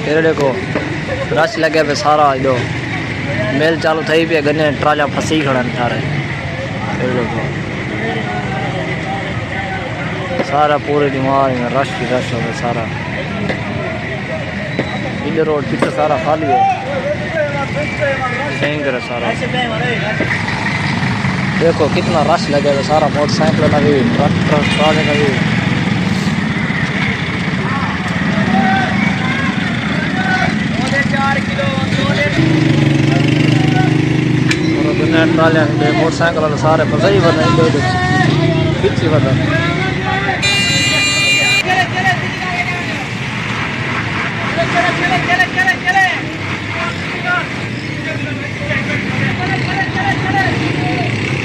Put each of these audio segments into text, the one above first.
फिर देखो रश लगे पे सारा जो मेल चालू थी पे गन्ने ट्राला फंसी खड़ा सारे। फिर देखो सारा पूरे दिमाग में रश ही रश हो गया सारा। इधर रोड पीछे सारा खाली है सही करे सारा। देखो कितना रश लगे हुआ सारा मोटरसाइकिल का भी ट्रैक्टर ट्राले का भी। ट्राले मोटरसाइकिल वाले सारे पता ही बना पीछे बता।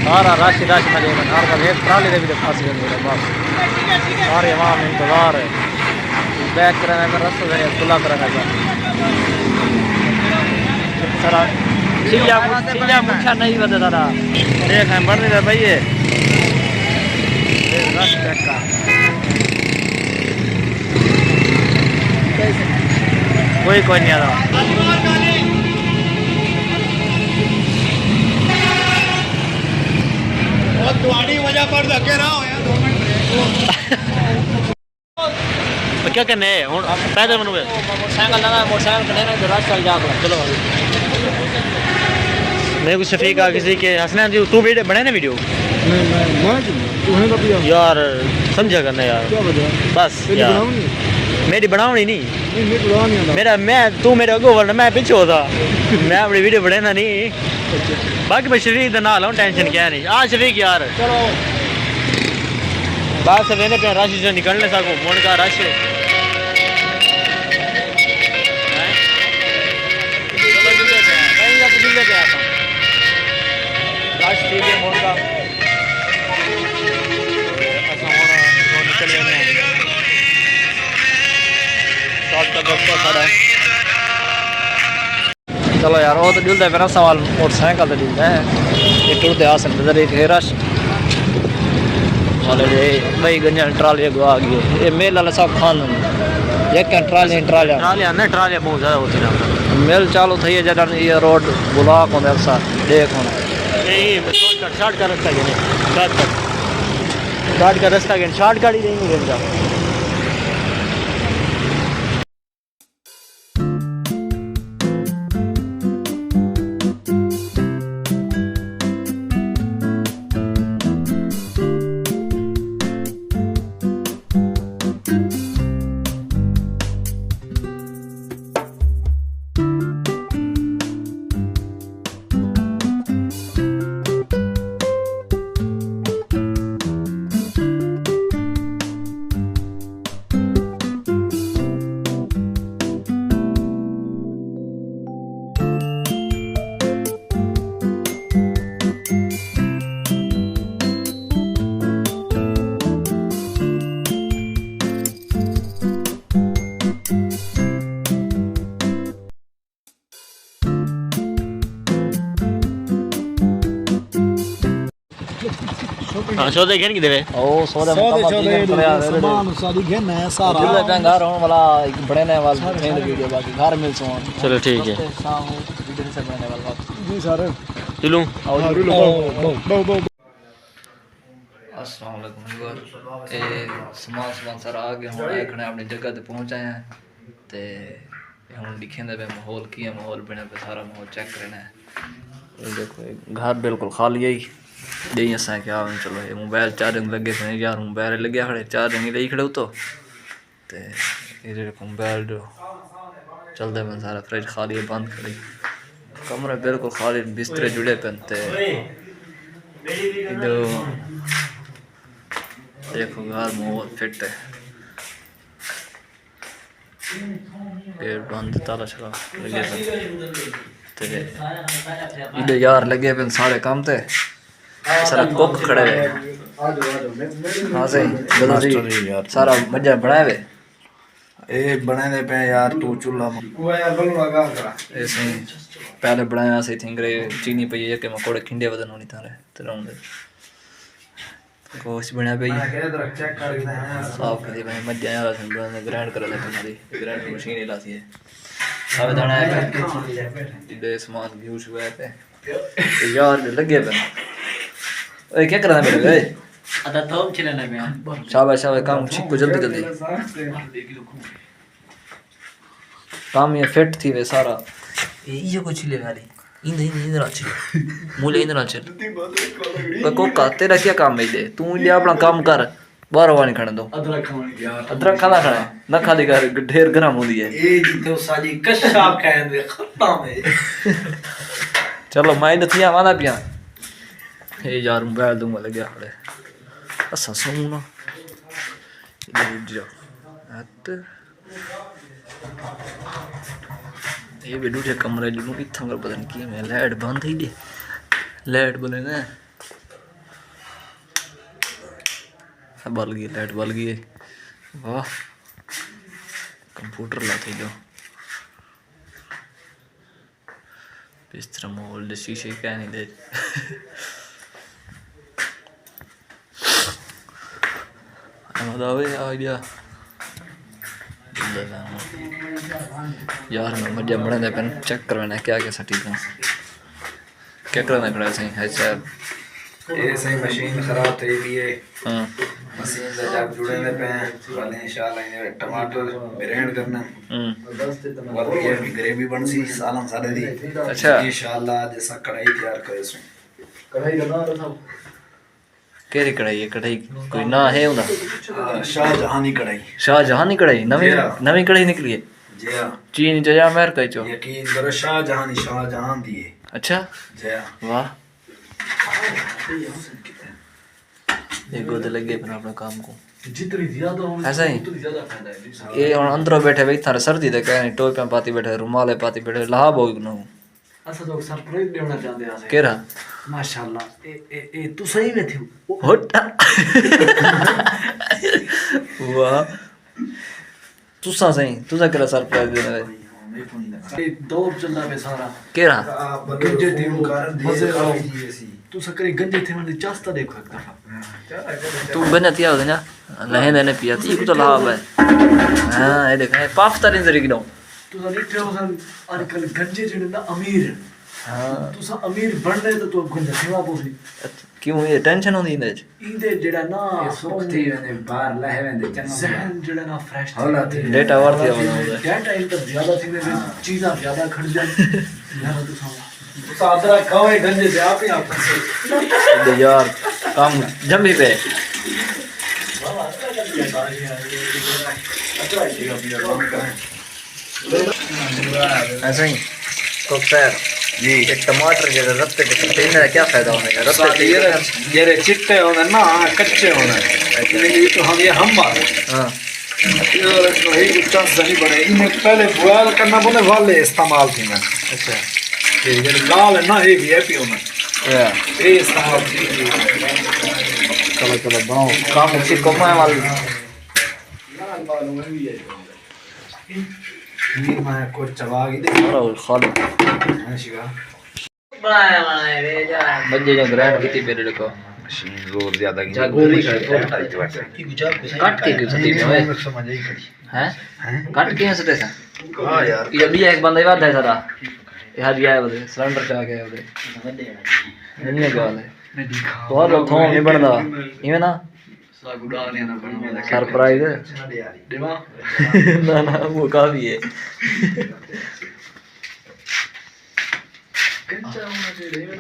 सारा राशि राशि में एक ट्राली भी फंस गए बस सारे वहाँ में इंतजार है बैक कराने में रस्ते खुला कराने का सारा चिड़िया मुख्या नहीं बता दादा देख है बढ़ नहीं रहा भाई ये रश का कोई नहीं आ रहा। तुम्हारी वजह पर धक्के रहा हो यार 2 मिनट क्या करने है पैदल बनोगे मोटरसाइकिल करने ना रात चल जा चलो। मेरे को शफीक आ किसी के हंसना जी तू वीडियो बने ना वीडियो यार समझा करना यार बस यार मेरी बनावनी नहीं मेरा मैं तू मेरे अगो वरना मैं पीछे होता मैं अपनी वीडियो बनाना नहीं। बाकी मैं शफीक का ना लाऊं टेंशन क्या नहीं। आज शफीक यार बात से मैंने पे राशि से निकलने सकूं मोन का राशि ठीक है मोन का चलो यार वो तो जुलता है मेरा सवाल मोटरसाइकिल तो जुलता है ये टूटते आ सकते इधर एक रश वाले भाई गंजा ट्राली आ गई ये मेल वाला सब खान एक ट्राली बहुत ज़्यादा होती है मेल चालू थी है जरा ये रोड ब्लॉक होने अक्सर देख होना शॉर्ट का रास्ता के शॉर्टकट ही नहीं मिलता। हाँ सौदे घेन की देवे ओ सौदे सामान सारी घेन है सारा जिले पे घर होने वाला एक बड़े ने वाला घेन वीडियो बाकी घर मिल सो चलो ठीक है वीडियो से बने वाला जी सर चलो अस्सलाम वालेकुम ए सामान सर आ गए हम देखने अपनी जगह पे पहुंच आए हैं ते हम दिखेंदे पे माहौल की है माहौल बने पे सारा माहौल चेक करना है। देखो घर बिल्कुल खाली है यही असा क्या चलो ये मोबाइल चार्जिंग लगे थे यार मोबाइल लगे खड़े चार्जिंग ही खड़े तो ये मोबाइल जो चलते पे सारा फ्रिज खाली है बंद खड़ी कमरे बिल्कुल खाली बिस्तरे जुड़े पे देखो यार माहौल फिट है गेट बंद ताला चला लगे पे यार लगे पे सारे काम थे सारा कुक खड़े हुए हाँ सही सारा मजा बनाए हुए ए बनाने पे यार तू चूल्हा ऐसे पहले बनाया सही थिंक रे चीनी पई है कि मकोड़े खिंडे वदन होनी थारे ते रहंदे गोश्त बना पे मैं कह रहा चेक कर के हैं साफ कर दिया मत जाया वाला संबंध ग्राइंड कर लेते हमारी ग्राइंड मशीन ही लाती है सारे दाना है दे सामान यूज हुआ है पे यार लगे पे ओए क्या करना मेरे ओए आता थोम छिलना मैं शाबाश शाबाश काम छिको जल्दी जल्दी काम ये फिट थी वे सारा ये कुछ ले वाली इंदर अच्छी मूले इंदर अच्छी कोका तेरा क्या काम है दे तू ले अपना काम कर बार वाणी खाने दो अदरक खाना खाना ना खाली कर ढेर गरम होती है ये जितो साजी कशाब कहंदे खत्म है चलो मैं नहीं आवाना पिया ये यार मोबाइल दूंगा लगे खड़े असा सोना ये भी दूसरे कमरे जो इतना कर पता नहीं की मैं लाइट बंद थी दे लाइट बोले ना बल गई लाइट बल गई वाह कंप्यूटर ला थी जो बिस्तर मोल शीशे क्या नहीं दे आइडिया यार मैं मजा बना दे पेन चेक करवाना क्या क्या सटी था क्या करना पड़ा सही है सर ये सही मशीन खराब थी भी है हां मशीन से जब जुड़े ने पे वाले इंशाल्लाह इन्हें टमाटर ग्राइंड करना और ये भी ग्रेवी बन सी सालन सारे दी अच्छा इंशाल्लाह जैसा कढ़ाई तैयार करे इसमें कढ़ाई बना रहा था केरी कढ़ाई है कढ़ाई कोई ना है उना शाहजहानी कढ़ाई शाहजहानी कढ़ाई नवी नवी कढ़ाई निकली है जी हां चीन जया मेर कह चो यकीन करो शाहजहान दी है अच्छा जी हां वाह ये गोद लगे अपना अपना काम को जितनी ज्यादा हो ऐसा ही उतनी ज्यादा फायदा है ये और अंदर बैठे भाई थारे सर्दी दे कह टोपी पाती बैठे रुमाल पाती बैठे लाभ हो गनो असा तो सरप्राइज देना चाहते हैं केरा माशाल्लाह ए तू सही में थी होटा वाह तुसा सही तुसा केरा सरप्राइज देने वे ये दौर चलना में सारा केरा गंजे थे मजे आओ तू सकरे गंजे थे मैंने चास्ता देखो एक दफा तू गंजा तिया हो ना लहे देने पिया ती को तो लाभ है हां ये देख पाफ तारी जरी गिनो तू सा निठे हो सन आजकल गंजे जने ना अमीर हां तू सा अमीर बनने तो तू गंजा सेवा पोसी क्यों ये टेंशन होंदी इंदे इंदे जेड़ा ना सुखती वेंदे बाहर लहे वेंदे चंगा जहन जेड़ा ना फ्रेश होला थी डेटा वर्थ है डेटा इंटर ज्यादा थी ने चीज़ां ज्यादा खड़ जाए यार तू सा सादरा खावे गंजे से आप ही आप यार काम जमी पे ऐसा ही तो सर जी एक टमाटर जैसे रत्ते के इनका क्या फायदा होने का रत्ते ये चिट्टे होने ना कच्चे होने ये तो हम बात हां ये चांस नहीं बने इन्हें पहले बॉयल करना बोले वाले इस्तेमाल थी मैं अच्छा ये लाल है ना ये भी है पियो में या ये इस्तेमाल थी चलो चलो बनाओ काम अच्छी कमाए वाली लाल बालों में भी है ये मैं कुछ चबा के दे और खाली हां शिवा बनाया रे जा बजे जो ग्राइंड की मेरे देखो मशीन जोर ज्यादा की गोली का काट के क्यों सती में समझ ही खड़ी हैं काट के सटे सा हां यार ये भी एक बंदा बात है सारा यहाँ दिया है बदे सिलेंडर पे आ गया बदे नहीं है क्या है तो और थोम नहीं बनदा इवे ना सागुड़ा ने ना बना सरप्राइज देवा ना ना वो काफी है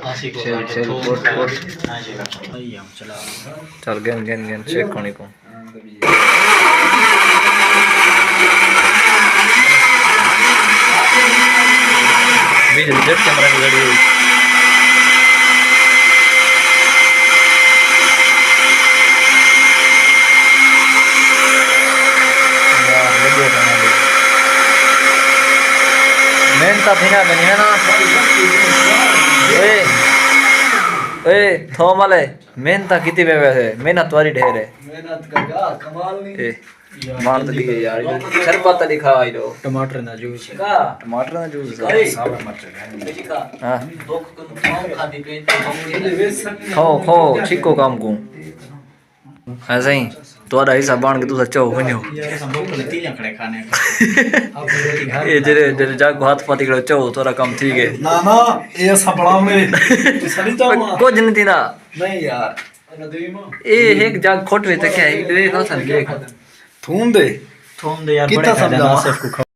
आशिक चल चल कोट चल गेन गेन गेन चेक करने को बीच जेट कैमरा की गाड़ी हुई मेहनत थी ना बनी है ना ए थोम वाले मेहनत कितनी वे वैसे मेहनत वाली ढेर है मेहनत का क्या कमाल नहीं ए मार तो दिखे यार शरबत लिखा आई लो टमाटर ना जूस का टमाटर ना जूस सावा मत है का हां दुख को खादी पे ये वेसन खाओ खाओ छिको काम को ऐसे ही ਤੁਹਾਡਾ ਹਿੱਸਾ ਬਣ ਕੇ ਤੁਸੀਂ ਚਾਹੋ ਬਣਿਓ ਇਹ ਜਿਹੜੇ ਜੱਗ ਹੱਥ ਪਾਤੀ ਕਰੋ ਚਾਹੋ ਤੁਹਾਡਾ ਕੰਮ ਠੀਕ ਹੈ ਨਾ ਨਾ ਇਹ ਅਸਾਂ ਬਣਾਉਣੇ ਸੜੀ ਚਾਹਾਂ ਕੁਝ ਨਹੀਂ ਤੀਨਾ ਨਹੀਂ ਯਾਰ ਇਹ ਇੱਕ ਜੱਗ ਖੋਟ ਵਿੱਚ ਤੱਕਿਆ ਇਹ ਦੇਖ ਨਾ ਸਨ ਦੇਖ ਥੂਮ ਦੇ यार कितना बड़े खाते हैं, समझावा? आसिफ को